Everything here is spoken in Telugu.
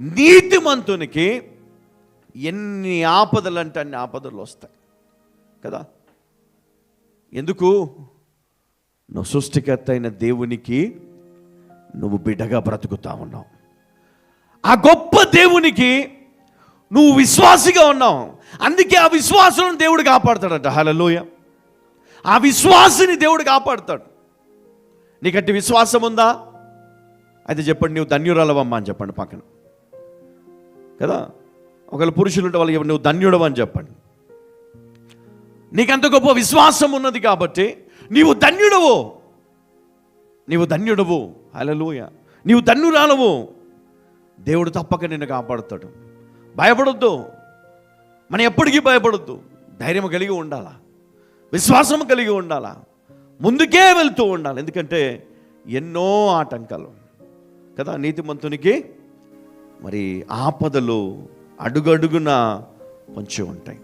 నీతిమంతునికి ఎన్ని ఆపదలు అంటే అన్ని ఆపదలు వస్తాయి కదా. ఎందుకు? నువ్వు సృష్టికర్త అయిన దేవునికి నువ్వు బిడ్డగా బ్రతుకుతా ఉన్నావు. ఆ గొప్ప దేవునికి నువ్వు విశ్వాసిగా ఉన్నావు. అందుకే ఆ విశ్వాసం దేవుడు కాపాడతాడట. హల్లెలూయా. ఆ విశ్వాసిని దేవుడు కాపాడతాడు. నీకంటే విశ్వాసం ఉందా? అయితే చెప్పండి, నువ్వు ధన్యురాలవమ్మా అని చెప్పండి పక్కన కదా. ఒకవేళ పురుషులు ఉంటే వాళ్ళకి నువ్వు ధన్యుడవు అని చెప్పండి. నీకంత గొప్ప విశ్వాసం ఉన్నది కాబట్టి నీవు ధన్యుడవు, నీవు ధన్యుడవు. హల్లెలూయా. నీవు ధన్యురాలవు. దేవుడు తప్పక నిన్ను కాపాడుతాడు. భయపడొద్దు. మనం ఎప్పటికీ భయపడొద్దు. ధైర్యం కలిగి ఉండాలా, విశ్వాసం కలిగి ఉండాలా, ముందుకే వెళ్తూ ఉండాలి. ఎందుకంటే ఎన్నో ఆటంకాలు కదా నీతిమంతునికి. మరి ఆపదలు అడుగడుగున పొంచి ఉంటాయి.